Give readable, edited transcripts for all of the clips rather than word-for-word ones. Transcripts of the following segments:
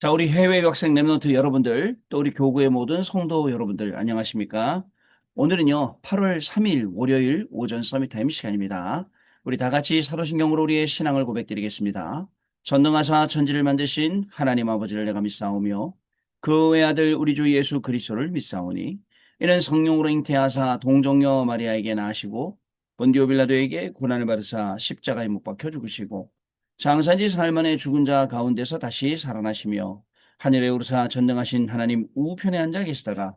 자, 우리 해외 학생 랩런트 여러분들, 또 우리 교구의 모든 성도 여러분들, 안녕하십니까? 오늘은요, 8월 3일 월요일 오전 서밋타임 시간입니다. 우리 다 같이 사도신경으로 우리의 신앙을 고백드리겠습니다. 전능하사 천지를 만드신 하나님 아버지를 내가 믿사오며 그 외아들 우리 주 예수 그리스도를 믿사오니 이는 성령으로 잉태하사 동정녀 마리아에게 낳으시고 본디오 빌라도에게 고난을 받으사 십자가에 못 박혀 죽으시고 장사지 살만의 죽은 자 가운데서 다시 살아나시며 하늘에 오르사 전능하신 하나님 우편에 앉아 계시다가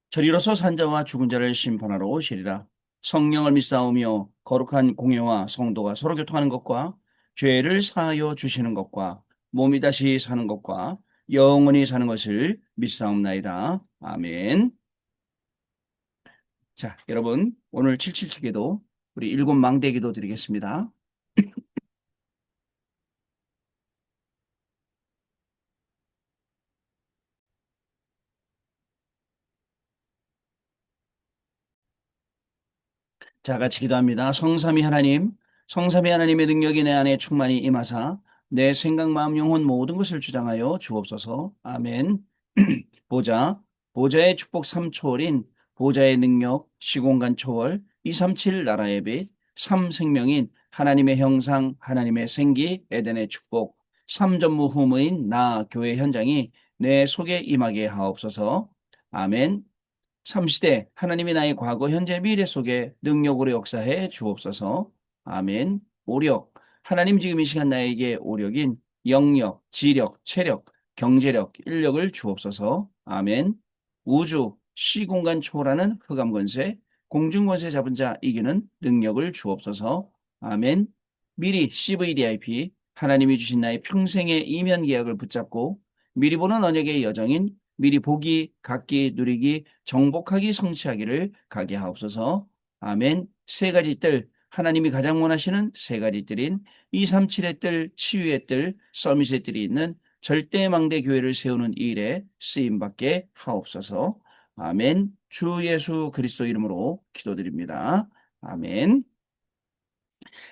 저리로서 산자와 죽은 자를 심판하러 오시리라. 성령을 믿사오며 거룩한 공예와 성도가 서로 교통하는 것과 죄를 사하여 주시는 것과 몸이 다시 사는 것과 영원히 사는 것을 믿사옵나이다. 아멘. 자, 여러분 오늘 777기도 우리 일곱 망대 기도 드리겠습니다. 자, 같이 기도합니다. 성삼위 하나님의 능력이 내 안에 충만히 임하사 내 생각, 마음, 영혼 모든 것을 주장하여 주옵소서. 아멘. 보좌의 축복 3초월인 보좌의 능력, 시공간 초월, 237 나라의 빛, 3생명인 하나님의 형상, 하나님의 생기, 에덴의 축복, 3전무후무인 나 교회 현장이 내 속에 임하게 하옵소서. 아멘. 삼시대 하나님이 나의 과거, 현재, 미래 속에 능력으로 역사해 주옵소서. 아멘. 오력 하나님 지금 이 시간 나에게 오력인 영력, 지력, 체력, 경제력, 인력을 주옵소서. 아멘. 우주, 시공간 초월하는 흑암권세, 공중권세 잡은 자 이기는 능력을 주옵소서. 아멘. 미리 CVDIP 하나님이 주신 나의 평생의 이면 계약을 붙잡고 미리 보는 언약의 여정인 미리 보기, 갖기, 누리기, 정복하기, 성취하기를 가게 하옵소서. 아멘. 세 가지 뜰, 하나님이 가장 원하시는 세 가지 뜰인 237의 뜰, 치유의 뜰, 서밋의 뜰이 있는 절대망대 교회를 세우는 이 일에 쓰임받게 하옵소서. 아멘. 주 예수 그리스도 이름으로 기도드립니다. 아멘.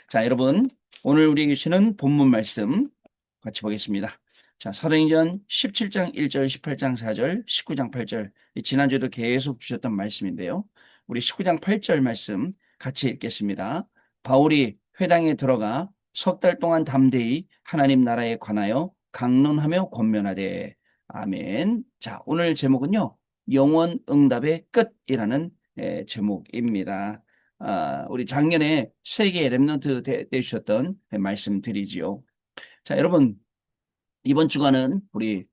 자, 여러분, 오늘 우리에게 주시는 본문 말씀 같이 보겠습니다. 자, 사도행전 17장 1절, 18장 4절, 19장 8절. 지난주에도 계속 주셨던 말씀인데요. 우리 19장 8절 말씀 같이 읽겠습니다. 바울이 회당에 들어가 석 달 동안 담대히 하나님 나라에 관하여 강론하며 권면하되. 아멘. 자, 오늘 제목은요. 영원 응답의 끝이라는 제목입니다. 우리 작년에 세계 랩런트 되셨던 말씀드리지요. 자, 여러분, 이번 주간은 우리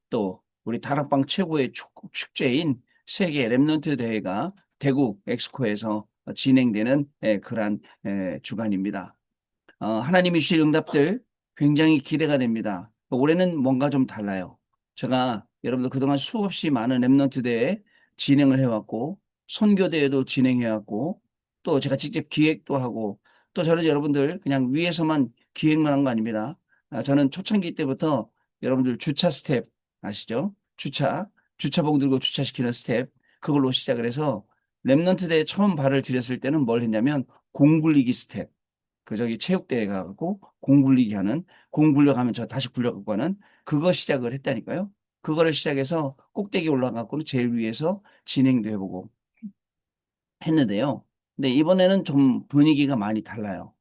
다락방 최고의 축제인 세계 랩런트 대회가 대구 엑스코에서 진행되는 그러한 주간입니다. 하나님이 주실 응답들 굉장히 기대가 됩니다. 올해는 뭔가 좀 달라요. 제가 여러분들 그동안 수없이 많은 랩런트 대회 진행을 해왔고, 선교대회도 진행해왔고, 또 제가 직접 기획도 하고, 또 저는 여러분들 그냥 위에서만 기획만 한 거 아닙니다. 저는 초창기 때부터 여러분들 주차 스텝 아시죠? 주차복 들고 주차시키는 스텝, 그걸로 시작을 해서 랩런트 대회 처음 발을 들였을 때는 뭘 했냐면 공 굴리기 스텝. 그 저기 체육대회 가고 공 굴리기 하는, 공 굴려가면 저 다시 굴려갖고 하는 그거 시작을 했다니까요. 그거를 시작해서 꼭대기 올라가고는 제일 위에서 진행도 해보고 했는데요. 근데 이번에는 좀 분위기가 많이 달라요.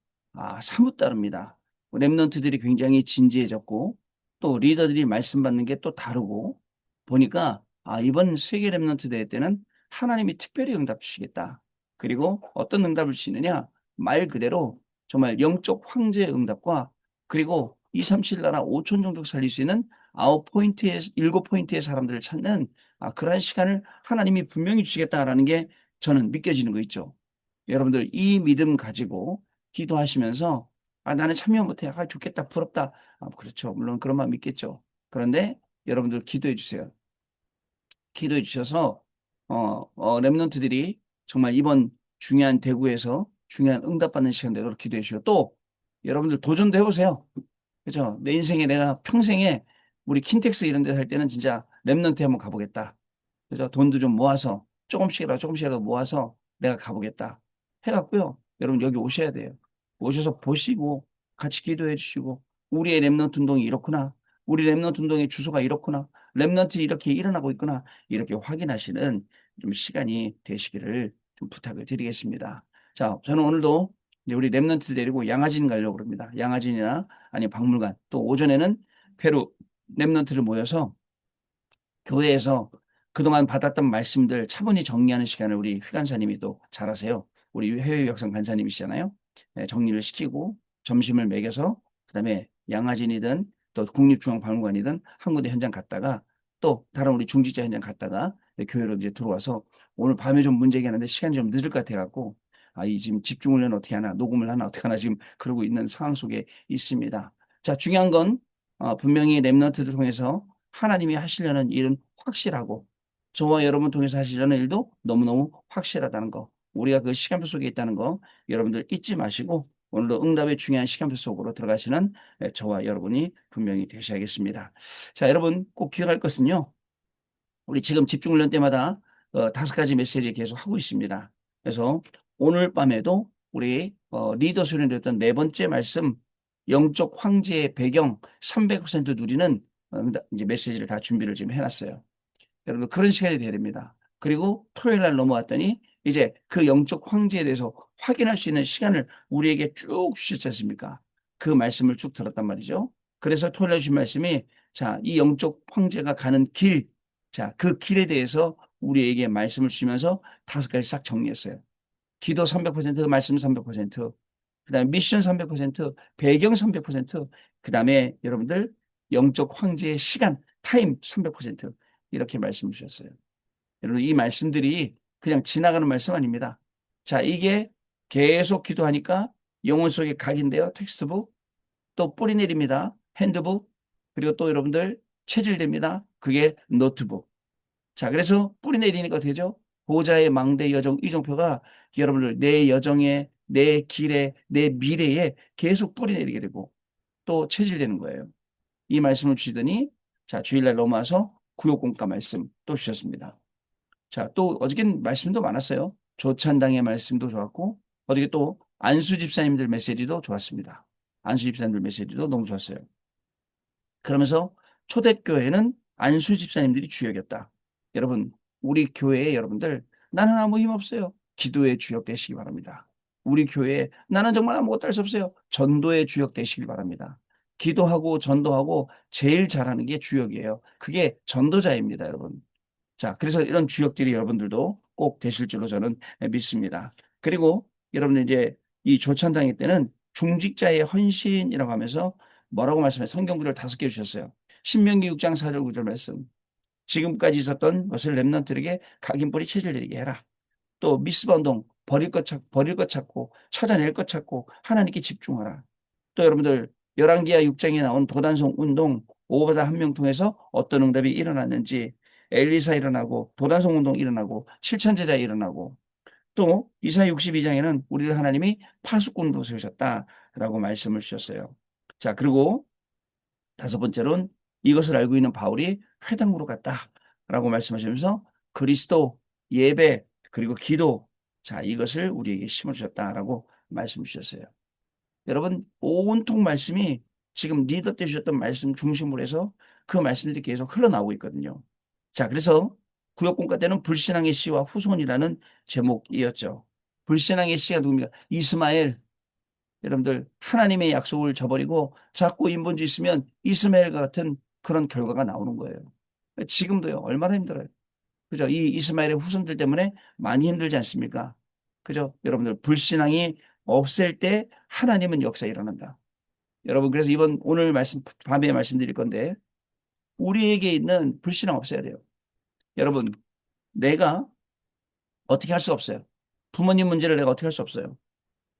사뭇 다릅니다. 랩런트들이 굉장히 진지해졌고 또 리더들이 말씀 받는 게 또 다르고 보니까 이번 세계 랩런트 대회 때는 하나님이 특별히 응답 주시겠다. 그리고 어떤 응답을 주시느냐? 말 그대로 정말 영적 황제의 응답과 그리고 2, 3, 7 나라 5천 종족 살릴 수 있는 9포인트의 7포인트의 사람들을 찾는 그러한 시간을 하나님이 분명히 주시겠다라는 게 저는 믿겨지는 거 있죠. 여러분들 이 믿음 가지고 기도하시면서 나는 참여 못해. 좋겠다. 부럽다. 그렇죠. 물론 그런 마음 있겠죠. 그런데 여러분들 기도해 주세요. 기도해 주셔서 랩런트들이 정말 이번 중요한 대구에서 중요한 응답받는 시간 되도록 기도해 주시고 또 여러분들 도전도 해보세요. 그죠? 내 인생에 내가 평생에 우리 킨텍스 이런 데 살 때는 진짜 랩런트 한번 가보겠다. 그죠? 돈도 좀 모아서 조금씩이라도 모아서 내가 가보겠다. 해갖고요. 여러분 여기 오셔야 돼요. 오셔서 보시고 같이 기도해 주시고 우리의 랩런트 운동이 이렇구나. 우리 렘넌트 운동의 주소가 이렇구나. 렘넌트 이렇게 일어나고 있구나. 이렇게 확인하시는 좀 시간이 되시기를 좀 부탁을 드리겠습니다. 자, 저는 오늘도 이제 우리 렘넌트를 데리고 양화진 가려고 합니다. 양화진이나 아니면 박물관. 또 오전에는 페루 렘넌트를 모여서 교회에서 그동안 받았던 말씀들 차분히 정리하는 시간을 우리 휘 간사님이 또 잘하세요. 우리 해외 역상 간사님이시잖아요. 네, 정리를 시키고 점심을 먹여서 그다음에 양화진이든 또 국립중앙박물관이든 한 군데 현장 갔다가 또 다른 우리 중직자 현장 갔다가 교회로 이제 들어와서 오늘 밤에 좀 문제가 있는데 시간이 좀 늦을 것 같아갖고 이 지금 집중훈련 어떻게 하나 녹음을 하나 어떻게 하나 지금 그러고 있는 상황 속에 있습니다. 자, 중요한 건 분명히 랩런트들 통해서 하나님이 하시려는 일은 확실하고 저와 여러분 통해서 하시려는 일도 너무너무 확실하다는 거. 우리가 그 시간표 속에 있다는 거 여러분들 잊지 마시고 오늘도 응답의 중요한 시간표 속으로 들어가시는 저와 여러분이 분명히 되셔야겠습니다. 자, 여러분 꼭 기억할 것은요. 우리 지금 집중훈련 때마다 5가지 메시지 계속 하고 있습니다. 그래서 오늘 밤에도 우리 리더 수련했던 네 번째 말씀 영적 황제의 배경 300% 누리는 이제 메시지를 다 준비를 지금 해놨어요. 여러분 그런 시간이 돼야 됩니다. 그리고 토요일 날 넘어왔더니 이제 그 영적 황제에 대해서 확인할 수 있는 시간을 우리에게 쭉 주셨지 않습니까? 그 말씀을 쭉 들었단 말이죠. 그래서 토요일 날 주신 말씀이 자, 이 영적 황제가 가는 길, 자, 그 길에 대해서 우리에게 말씀을 주시면서 5가지 싹 정리했어요. 기도 300%, 말씀 300%, 그다음에 미션 300%, 배경 300%, 그다음에 여러분들 영적 황제의 시간, 타임 300% 이렇게 말씀 주셨어요. 여러분 이 말씀들이 그냥 지나가는 말씀 아닙니다. 자, 이게 계속 기도하니까 영혼 속에 각인데요. 텍스트북, 또 뿌리 내립니다. 핸드북, 그리고 또 여러분들 체질됩니다. 그게 노트북. 자, 그래서 뿌리 내리니까 되죠? 보호자의 망대 여정 이정표가 여러분들 내 여정에, 내 길에, 내 미래에 계속 뿌리 내리게 되고 또 체질되는 거예요. 이 말씀을 주시더니 자, 주일날 넘어와서 구역공과 말씀 또 주셨습니다. 자, 또 어저께는 말씀도 많았어요. 조찬당의 말씀도 좋았고 어저께 또 안수 집사님들 메시지도 좋았습니다. 안수 집사님들 메시지도 너무 좋았어요. 그러면서 초대교회는 안수 집사님들이 주역이었다. 여러분, 우리 교회에 여러분들 나는 아무 힘 없어요. 기도의 주역 되시기 바랍니다. 우리 교회에 나는 정말 아무것도 할 수 없어요. 전도의 주역 되시기 바랍니다. 기도하고 전도하고 제일 잘하는 게 주역이에요. 그게 전도자입니다, 여러분. 자, 그래서 이런 주역들이 여러분들도 꼭 되실 줄로 저는 믿습니다. 그리고 여러분 이제 이 조찬당일 때는 중직자의 헌신이라고 하면서 뭐라고 말씀해 성경구절 5개 주셨어요. 신명기 6장 4절 9절 말씀. 지금까지 있었던 것을 렘넌트에게 각인뿌리 체질되게 해라. 또 미스바 운동 버릴 것 찾고 찾아낼 것 찾고 하나님께 집중하라. 또 여러분들 열왕기하 6장에 나온 도단성 운동 5보다 한 명 통해서 어떤 응답이 일어났는지 엘리사 일어나고 도단성 운동 일어나고 7천제자 일어나고 또 이사야 62장에는 우리를 하나님이 파수꾼으로 세우셨다라고 말씀을 주셨어요. 자, 그리고 5번째로는 이것을 알고 있는 바울이 회당으로 갔다라고 말씀하시면서 그리스도, 예배, 그리고 기도, 자, 이것을 우리에게 심어주셨다라고 말씀 주셨어요. 여러분, 온통 말씀이 지금 리더 때 주셨던 말씀 중심으로 해서 그 말씀들이 계속 흘러나오고 있거든요. 자, 그래서 구역공과 때는 불신앙의 씨와 후손이라는 제목이었죠. 불신앙의 씨가 누굽니까? 이스마엘. 여러분들 하나님의 약속을 저버리고 자꾸 인본주의 있으면 이스마엘과 같은 그런 결과가 나오는 거예요. 지금도요. 얼마나 힘들어요. 그죠? 이 이스마엘의 후손들 때문에 많이 힘들지 않습니까? 그죠? 여러분들 불신앙이 없을 때 하나님은 역사 일어난다. 여러분 그래서 이번 오늘 말씀 밤에 말씀드릴 건데 우리에게 있는 불신앙 없어야 돼요. 여러분 내가 어떻게 할 수 없어요. 부모님 문제를 내가 어떻게 할 수 없어요.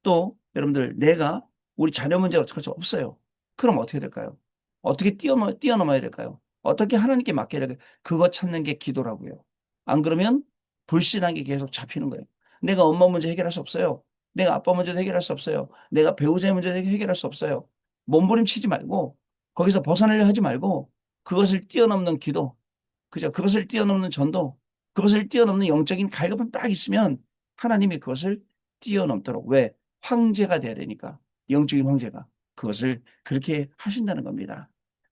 또 여러분들 내가 우리 자녀 문제 어떻게 할 수 없어요. 그럼 어떻게 될까요? 어떻게 뛰어넘어야 될까요? 어떻게 하나님께 맡겨야 될까요? 그거 찾는 게 기도라고요. 안 그러면 불신하게 계속 잡히는 거예요. 내가 엄마 문제 해결할 수 없어요. 내가 아빠 문제도 해결할 수 없어요. 내가 배우자의 문제도 해결할 수 없어요. 몸부림치지 말고 거기서 벗어나려 하지 말고 그것을 뛰어넘는 기도, 그죠? 그것을 뛰어넘는 전도, 그것을 뛰어넘는 영적인 갈급함 딱 있으면 하나님이 그것을 뛰어넘도록 왜? 황제가 돼야 되니까 영적인 황제가 그것을 그렇게 하신다는 겁니다.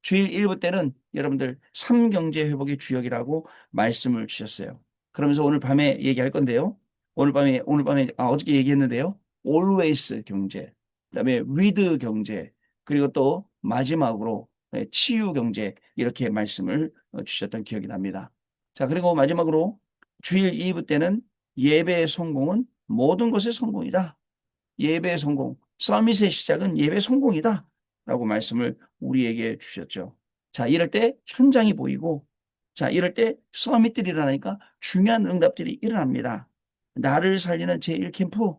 주일 1부 때는 여러분들 3경제 회복의 주역이라고 말씀을 주셨어요. 그러면서 오늘 밤에 얘기할 건데요. 오늘 밤에 어저께 얘기했는데요. always 경제, 그다음에 with 경제, 그리고 또 마지막으로 치유 경제 이렇게 말씀을 주셨던 기억이 납니다. 자, 그리고 마지막으로 주일 2부 때는 예배의 성공은 모든 것의 성공이다. 예배의 성공, 서밋의 시작은 예배 성공이다. 라고 말씀을 우리에게 주셨죠. 자, 이럴 때 현장이 보이고, 자, 이럴 때 서밋들이 일어나니까 중요한 응답들이 일어납니다. 나를 살리는 제1캠프,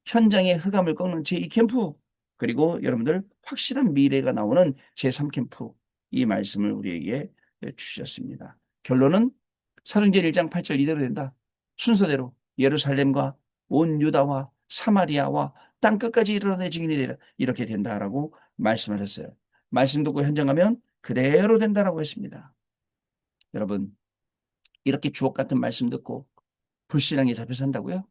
현장의 흑암을 꺾는 제2캠프, 그리고 여러분들 확실한 미래가 나오는 제3캠프, 이 말씀을 우리에게 주셨습니다. 결론은 사도행전 1장 8절 이대로 된다. 순서대로 예루살렘과 온 유다와 사마리아와 땅 끝까지 이르러 증인이 되라. 이렇게 된다라고 말씀을 했어요. 말씀 듣고 현장 가면 그대로 된다라고 했습니다. 여러분, 이렇게 주옥 같은 말씀 듣고 불신앙에 잡혀 산다고요?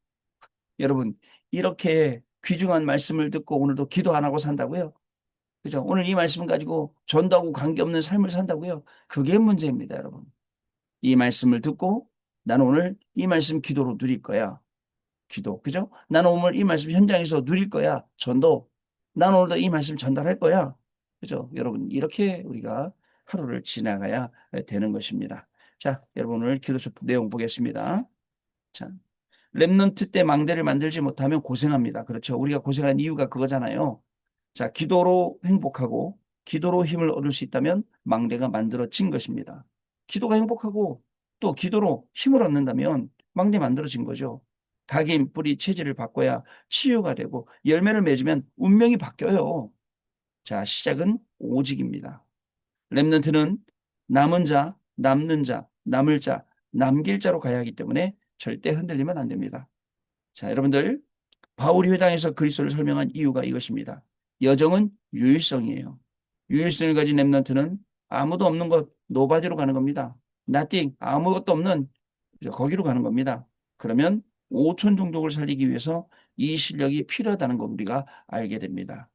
여러분, 이렇게 귀중한 말씀을 듣고 오늘도 기도 안 하고 산다고요? 그죠? 오늘 이 말씀 가지고 전도하고 관계없는 삶을 산다고요? 그게 문제입니다, 여러분. 이 말씀을 듣고 나는 오늘 이 말씀 기도로 누릴 거야. 기도. 그죠? 나는 오늘 이 말씀 현장에서 누릴 거야. 전도. 나는 오늘도 이 말씀 전달할 거야. 그죠? 여러분, 이렇게 우리가 하루를 지나가야 되는 것입니다. 자, 여러분 오늘 기도 내용 보겠습니다. 자, 렘넌트 때 망대를 만들지 못하면 고생합니다. 그렇죠? 우리가 고생한 이유가 그거잖아요. 자, 기도로 행복하고 기도로 힘을 얻을 수 있다면 망대가 만들어진 것입니다. 기도가 행복하고 또 기도로 힘을 얻는다면 망대 만들어진 거죠. 각인, 뿌리, 체질을 바꿔야 치유가 되고 열매를 맺으면 운명이 바뀌어요. 자, 시작은 오직입니다. 렘넌트는 남은 자, 남는 자, 남을 자, 남길 자로 가야 하기 때문에 절대 흔들리면 안 됩니다. 자, 여러분들 바울이 회당에서 그리스도를 설명한 이유가 이것입니다. 여정은 유일성이에요. 유일성을 가진 렘넌트는 아무도 없는 곳 노바디로 가는 겁니다. nothing 아무것도 없는 거기로 가는 겁니다. 그러면 5천 종족을 살리기 위해서 이 실력이 필요하다는 거 우리가 알게 됩니다.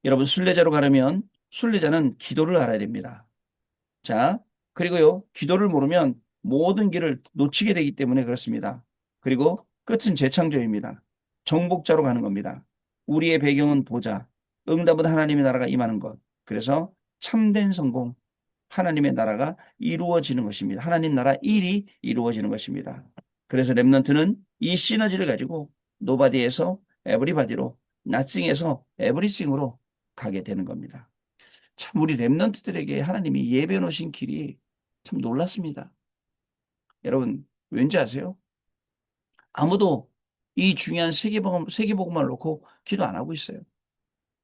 여러분 순례자로 가려면 순례자는 기도를 알아야 됩니다. 자, 그리고요, 기도를 모르면 모든 길을 놓치게 되기 때문에 그렇습니다. 그리고 끝은 재창조입니다. 정복자로 가는 겁니다. 우리의 배경은 보자. 응답은 하나님의 나라가 임하는 것. 그래서 참된 성공, 하나님의 나라가 이루어지는 것입니다. 하나님 나라 일이 이루어지는 것입니다. 그래서 렘넌트는 이 시너지를 가지고 노바디에서 에브리바디로, 나싱에서 에브리싱으로 가게 되는 겁니다. 참 우리 렘넌트들에게 하나님이 예배 놓으신 길이 참 놀랐습니다. 여러분 왠지 아세요? 아무도 이 중요한 세계복음을 놓고 기도 안 하고 있어요.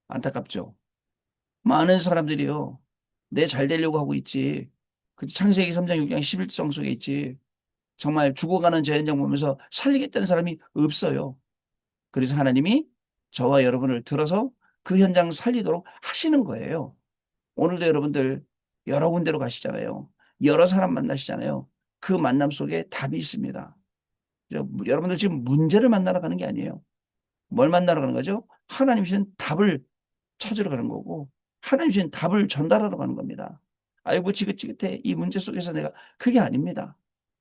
안타깝죠. 많은 사람들이요. 내 잘 되려고 하고 있지. 그 창세기 3장 6장 11장 속에 있지. 정말 죽어가는 제 현장 보면서 살리겠다는 사람이 없어요. 그래서 하나님이 저와 여러분을 들어서 그 현장 살리도록 하시는 거예요. 오늘도 여러분들 여러 군데로 가시잖아요. 여러 사람 만나시잖아요. 그 만남 속에 답이 있습니다. 여러분들 지금 문제를 만나러 가는 게 아니에요. 뭘 만나러 가는 거죠? 하나님 주신 답을 찾으러 가는 거고 하나님 주신 답을 전달하러 가는 겁니다. 아이고 지긋지긋해 이 문제 속에서 내가 그게 아닙니다.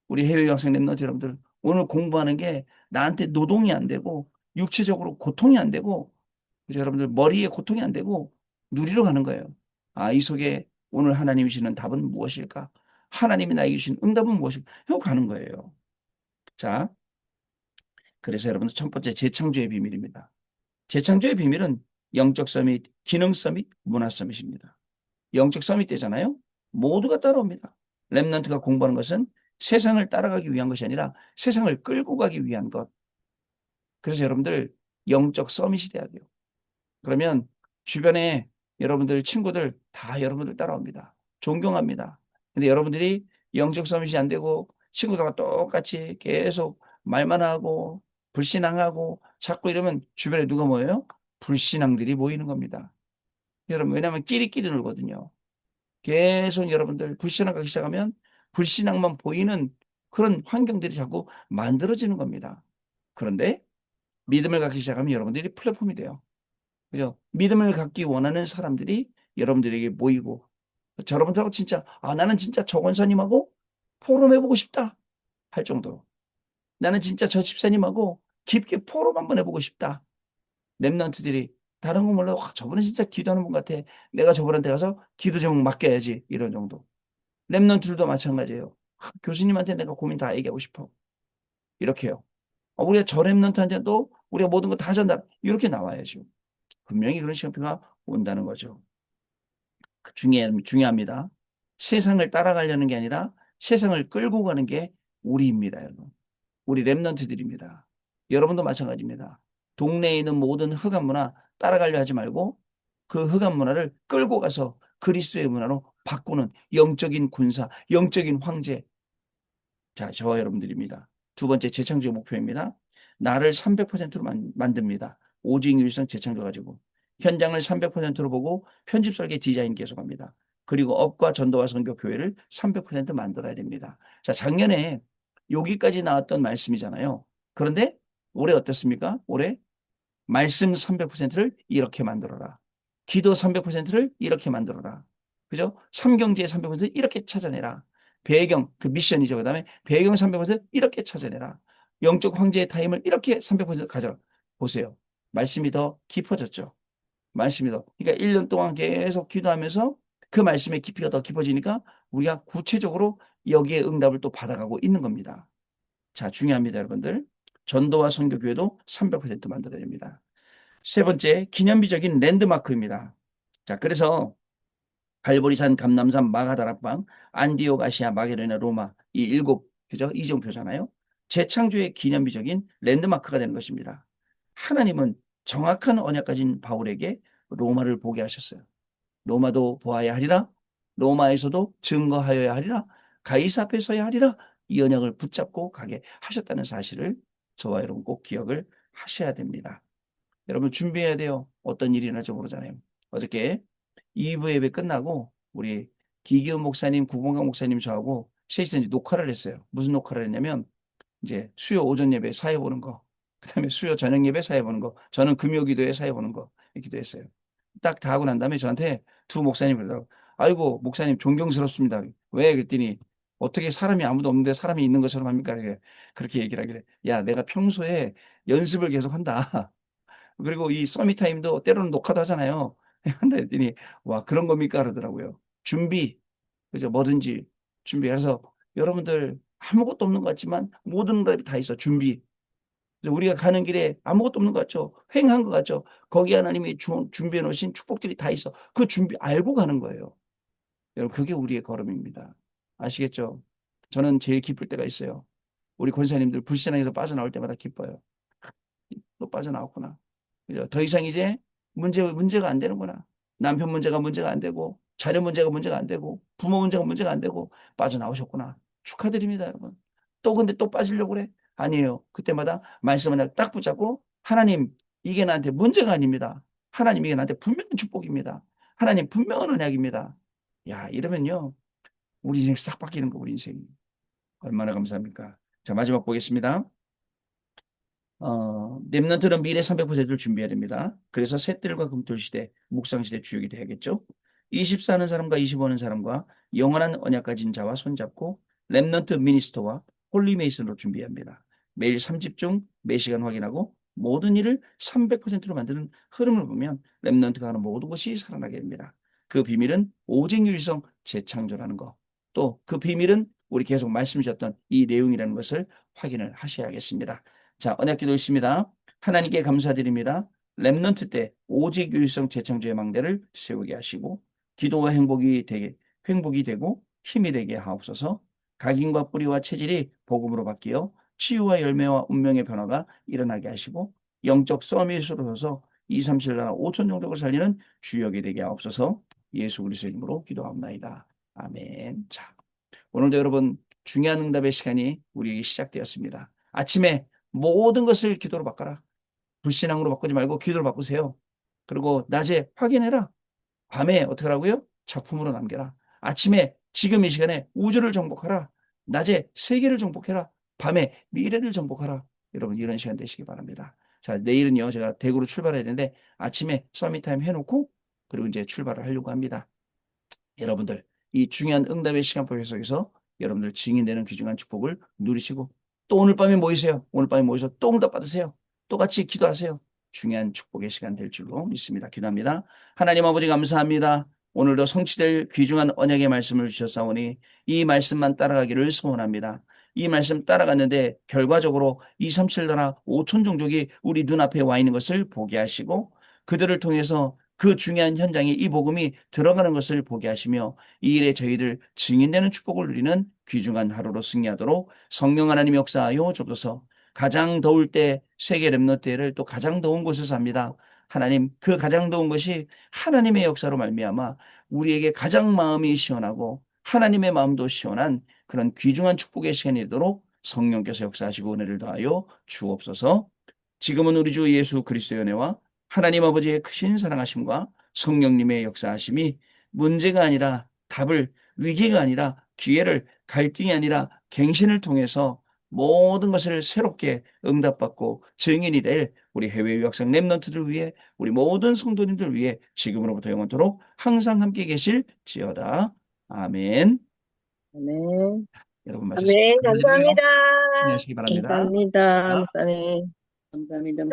우리 해외 유학생 랩런트 여러분들 오늘 공부하는 게 나한테 노동이 안 되고 육체적으로 고통이 안 되고 그래서 여러분들 머리에 고통이 안 되고 누리러 가는 거예요. 아, 이 속에 오늘 하나님이 주시는 답은 무엇일까? 하나님이 나에게 주신 응답은 무엇일까? 이거 가는 거예요. 자, 그래서 여러분들 첫 번째 재창조의 비밀입니다. 재창조의 비밀은 영적 서밋, 기능 서밋, 문화 서밋입니다. 영적 서밋 때잖아요. 모두가 따라옵니다. 렘넌트가 공부하는 것은 세상을 따라가기 위한 것이 아니라 세상을 끌고 가기 위한 것. 그래서 여러분들 영적 서밋이 돼야 돼요. 그러면 주변에 여러분들 친구들 다 여러분들 따라옵니다. 존경합니다. 근데 여러분들이 영적 서밋이 안 되고 친구들과 똑같이 계속 말만 하고 불신앙하고 자꾸 이러면 주변에 누가 모여요? 불신앙들이 모이는 겁니다. 여러분 왜냐하면 끼리끼리 놀거든요. 계속 여러분들 불신앙하기 시작하면 불신앙만 보이는 그런 환경들이 자꾸 만들어지는 겁니다. 그런데 믿음을 갖기 시작하면 여러분들이 플랫폼이 돼요. 그죠? 믿음을 갖기 원하는 사람들이 여러분들에게 모이고 여러분들하고 진짜 나는 진짜 저 권사님하고 포럼해보고 싶다 할 정도로 나는 진짜 저 집사님하고 깊게 포럼 한번 해보고 싶다. 랩런트들이 다른 거 몰라도 저분은 진짜 기도하는 분 같아. 내가 저분한테 가서 기도 제목 맡겨야지. 이런 정도. 랩런트들도 마찬가지예요. 교수님한테 내가 고민 다 얘기하고 싶어. 이렇게요. 우리가 저 랩런트한테도 우리가 모든 거 다 전달 이렇게 나와야죠. 분명히 그런 시간표가 온다는 거죠. 중요합니다. 세상을 따라가려는 게 아니라 세상을 끌고 가는 게 우리입니다, 여러분. 우리 랩런트들입니다. 여러분도 마찬가지입니다. 동네에 있는 모든 흑암 문화 따라가려 하지 말고 그 흑암 문화를 끌고 가서 그리스도의 문화로 바꾸는 영적인 군사, 영적인 황제. 자, 저와 여러분들입니다. 두 번째 재창조의 목표입니다. 나를 300%로 만듭니다. 오직 유일성 재창조 가지고 현장을 300%로 보고 편집 설계 디자인 계속합니다. 그리고 업과 전도와 선교 교회를 300% 만들어야 됩니다. 자, 작년에 여기까지 나왔던 말씀이잖아요. 그런데 올해 어떻습니까? 올해 말씀 300%를 이렇게 만들어라. 기도 300%를 이렇게 만들어라. 그죠? 삼경제 300%를 이렇게 찾아내라. 배경, 그 미션이죠. 그 다음에 배경 300% 이렇게 찾아내라. 영적 황제의 타임을 이렇게 300% 가져라. 보세요. 말씀이 더 깊어졌죠. 말씀이 더. 그러니까 1년 동안 계속 기도하면서 그 말씀의 깊이가 더 깊어지니까 우리가 구체적으로 여기에 응답을 또 받아가고 있는 겁니다. 자, 중요합니다, 여러분들. 전도와 선교교회도 300% 만들어야 됩니다. 세 번째, 기념비적인 랜드마크입니다. 자, 그래서 갈보리산, 감남산, 마가다락방, 안디옥, 아시아, 마게도나, 로마 이 일곱 그죠? 이정표잖아요. 재창조의 기념비적인 랜드마크가 되는 것입니다. 하나님은 정확한 언약 가진 바울에게 로마를 보게 하셨어요. 로마도 보아야 하리라. 로마에서도 증거하여야 하리라. 가이사 앞에 서야 하리라. 이 언약을 붙잡고 가게 하셨다는 사실을 저와 여러분 꼭 기억을 하셔야 됩니다. 여러분 준비해야 돼요. 어떤 일이 일어날지 모르잖아요. 어저께 2부 예배 끝나고 우리 기기훈 목사님, 구봉강 목사님 저하고 셋이서 이제 녹화를 했어요. 무슨 녹화를 했냐면 이제 수요 오전 예배 사회 보는 거, 그다음에 수요 저녁 예배 사회 보는 거, 저는 금요 기도회 사회 보는 거 기도했어요. 딱 다 하고 난 다음에 저한테 두 목사님 그러더라고. 아이고 목사님 존경스럽습니다. 왜 그랬더니 어떻게 사람이 아무도 없는데 사람이 있는 것처럼 합니까? 그렇게 얘기를 하길래 야 내가 평소에 연습을 계속 한다. 그리고 이 서밋타임도 때로는 녹화도 하잖아요. 한다 했더니 와 그런 겁니까 그러더라고요. 준비 그죠 뭐든지 준비해서 여러분들 아무것도 없는 것 같지만 모든 것이 다 있어 준비. 우리가 가는 길에 아무것도 없는 것 같죠. 횡한 것 같죠. 거기 하나님이 준비해 놓으신 축복들이 다 있어. 그 준비 알고 가는 거예요. 여러분 그게 우리의 걸음입니다. 아시겠죠? 저는 제일 기쁠 때가 있어요. 우리 권사님들 불신앙에서 빠져나올 때마다 기뻐요. 또 빠져나왔구나. 그죠? 더 이상 이제 문제가 안 되는구나. 남편 문제가 안 되고, 자녀 문제가 안 되고, 부모 문제가 안 되고, 빠져나오셨구나. 축하드립니다, 여러분. 또 근데 또 빠지려고 그래? 아니에요. 그때마다 말씀을 딱 붙잡고, 하나님, 이게 나한테 문제가 아닙니다. 하나님, 이게 나한테 분명한 축복입니다. 하나님, 분명한 언약입니다. 야, 이러면요. 우리 인생 싹 바뀌는 거, 우리 인생이. 얼마나 감사합니까? 자, 마지막 보겠습니다. 렘넌트는 미래 300%를 준비해야 됩니다. 그래서 셋들과 금토 시대, 묵상 시대 주역이 돼야겠죠. 24하는 사람과 25하는 사람과 영원한 언약 가진 자와 손잡고 렘넌트 미니스터와 홀리메이슨으로 준비합니다. 매일 3집중, 매시간 확인하고 모든 일을 300%로 만드는 흐름을 보면 렘넌트가 하는 모든 것이 살아나게 됩니다. 그 비밀은 오직 유일성 재창조라는 거. 또 그 비밀은 우리 계속 말씀 주셨던 이 내용이라는 것을 확인을 하셔야겠습니다. 자, 언약기도 있습니다. 하나님께 감사드립니다. 렘넌트 때 오직 유일성 재창조의 망대를 세우게 하시고 기도와 행복이 되고 힘이 되게 하옵소서. 각인과 뿌리와 체질이 복음으로 바뀌어 치유와 열매와 운명의 변화가 일어나게 하시고 영적 서밋으로 서서 2, 3, 7, 4, 5천 종족을 살리는 주역이 되게 하옵소서. 예수 그리스도의 이름으로 기도합니다. 아멘. 자, 오늘도 여러분 중요한 응답의 시간이 우리에게 시작되었습니다. 아침에 모든 것을 기도로 바꿔라. 불신앙으로 바꾸지 말고 기도로 바꾸세요. 그리고 낮에 확인해라. 밤에 어떻게 하라고요? 작품으로 남겨라. 아침에 지금 이 시간에 우주를 정복하라. 낮에 세계를 정복해라. 밤에 미래를 정복하라. 여러분 이런 시간 되시기 바랍니다. 자, 내일은요 제가 대구로 출발해야 되는데 아침에 서밋타임 해놓고 그리고 이제 출발을 하려고 합니다. 여러분들 이 중요한 응답의 시간표 속에서 여러분들 증인되는 귀중한 축복을 누리시고 또 오늘 밤에 모이세요. 오늘 밤에 모여서 또 응답 받으세요. 또 같이 기도하세요. 중요한 축복의 시간 될 줄로 믿습니다. 기도합니다. 하나님 아버지 감사합니다. 오늘도 성취될 귀중한 언약의 말씀을 주셨사오니 이 말씀만 따라가기를 소원합니다. 이 말씀 따라갔는데 결과적으로 237 나라 5천 종족이 우리 눈앞에 와 있는 것을 보게 하시고 그들을 통해서 그 중요한 현장에 이 복음이 들어가는 것을 보게 하시며 이 일에 저희들 증인되는 축복을 누리는 귀중한 하루로 승리하도록 성령 하나님 역사하여 주옵소서. 가장 더울 때 세계 렘넌트를 또 가장 더운 곳에서 합니다. 하나님 그 가장 더운 것이 하나님의 역사로 말미암아 우리에게 가장 마음이 시원하고 하나님의 마음도 시원한 그런 귀중한 축복의 시간이 되도록 성령께서 역사하시고 은혜를 더하여 주옵소서. 지금은 우리 주 예수 그리스도의 은혜와 하나님 아버지의 크신 사랑하심과 성령님의 역사하심이 문제가 아니라 답을, 위기가 아니라 기회를, 갈등이 아니라 갱신을 통해서 모든 것을 새롭게 응답받고 증인이 될 우리 해외 유학생 랩런트들 위해 우리 모든 성도님들 위해 지금으로부터 영원토록 항상 함께 계실지어다. 아멘. 아멘. 여러분 마쳤습니다. 아멘. 감사드려요. 감사합니다. 안녕하시기 바랍니다. 감사합니다, 목사님. 감사합니다.